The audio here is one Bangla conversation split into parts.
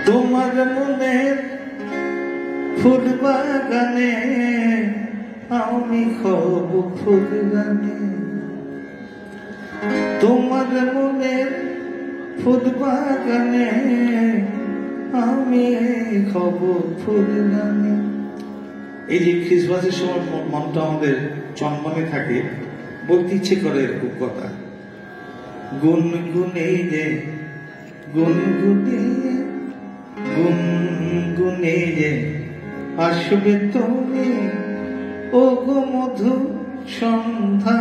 তোমার মনের ফুল বাগানে আমি হব ফুল গানে, তোমার মনের ফুল বাগানে আমি হব ফুল গানে। এই যে খ্রিসমাসের সময় মনটা আমাদের চনমনে থাকে, বলতে ইচ্ছে করে এরকম কথা। গুনগুনে যে গুনগুনে গুনগুনে যে আসবে তুমি, ও গো মধু সন্ধ্যা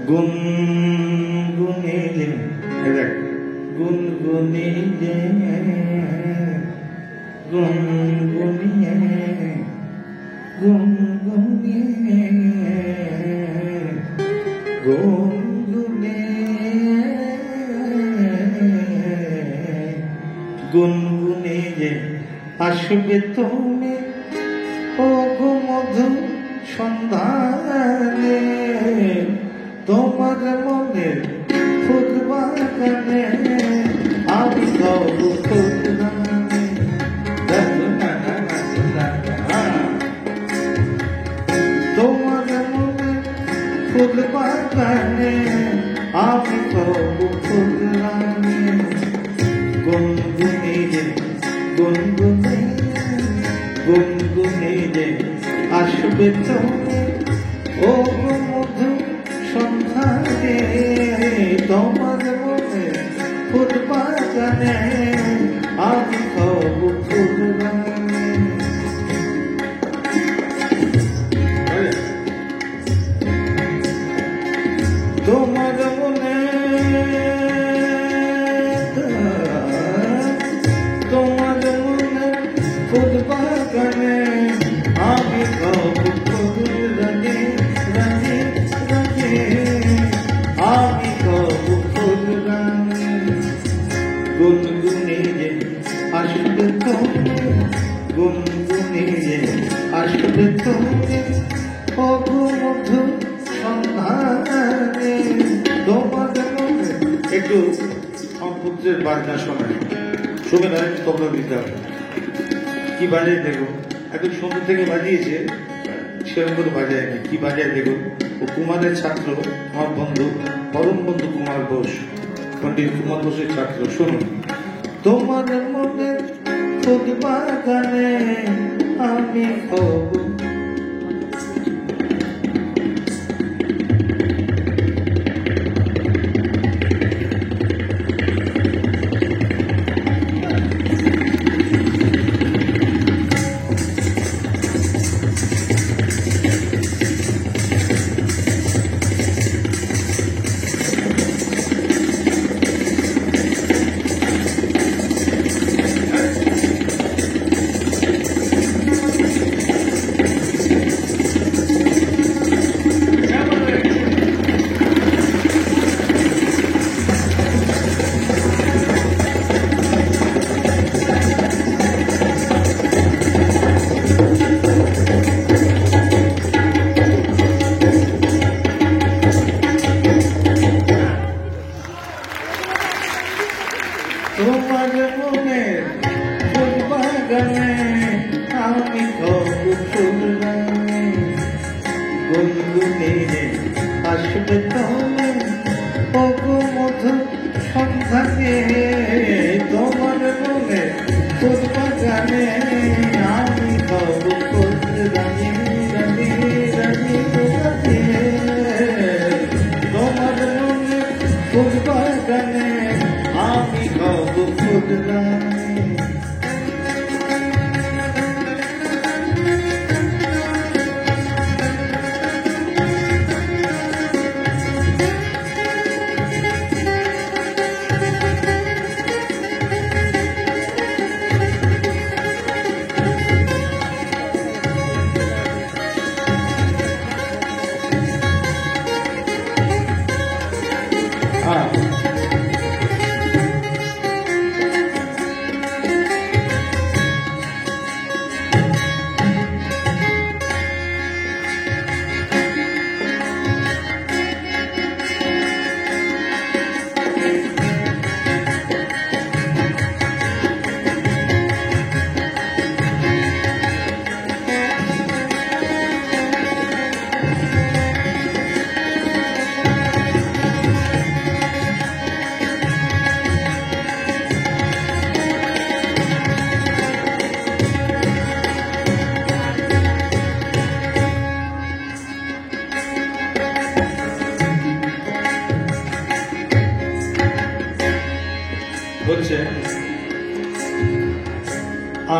গুনগুনে যে গুনগুনে যে গুনগুনিয়ে গুনগুনিয়ে গুনগুনে গুনগুনে যে আসবে তুমি, ও গো মধু সন্ধানে, তোমার মনের ফুল বাগানে আমি হব ফুল গানে। তোমার মনের ফুল বাগানে আমি হব ফুল গানে। গুনগুনে যে গুনগুনে গুনগুনে যে আসবে তুমি, ও গো মধু সন্ধানে, তোমার মনে ফুল বাগানে আমি হব ফুল গানে। তোমার মনে তোমার মনে ফুল বাগানে আমি হব ফুল গানে, গানে গানে আমি হব ফুল গানে। গুনগুনে যে আসবে তুমি, গুনগুনে যে আসবে তুমি, ও গো মধু সন্ধানে, তোমার মনে। একটু আমার পুত্রের বাজনা শোনায়, শুনে না তবলা দিতে হবে। কি বাজায় দেখো, এত সুন্দর থেকে বাজিয়েছে, সেরকম করে বাজায়নি। কি বাজায় দেখো, ও কুমারের ছাত্র, আমার বন্ধু, পরম বন্ধু কুমার ঘোষ, পণ্ডিত কুমার ঘোষের ছাত্র। শুনুন। তোমার মনে ফুল বাগানে আমি হব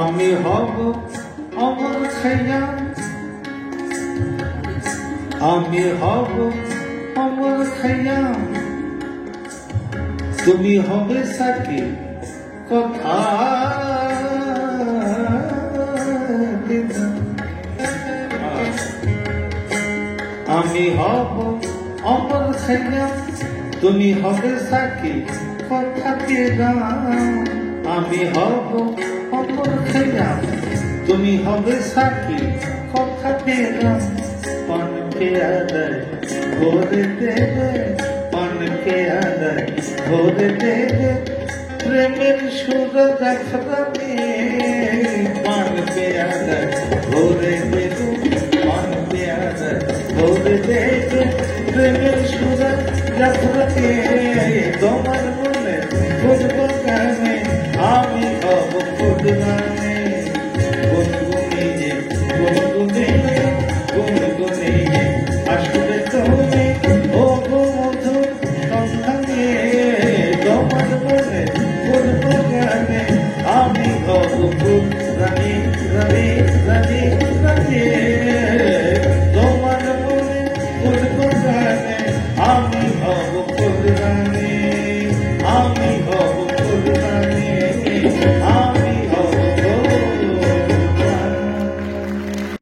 আমি হব অমর খাইয়াম, আমি হব অমর খাইয়াম, তুমি হবে সাকি কথা দিলাম। আমি হব অমর খাইয়াম, তুমি হবে সাকি কথা দিলাম। আমি হব অমর খাইয়াম, তুমি হবে সাকি কথা দিলাম। পান পেয়াদায় ভরে দেবে, পান পেয়াদায় ভরে দেবে, প্রেমের সুর দেখবে। পান পেয়াদায় ভরে দেবে, পান পেয়াদায় ভরে দেবে, প্রেমের সুর দেখবে। তোমার মনে খুঁজবো কেন, আমি হব খুঁজলাম।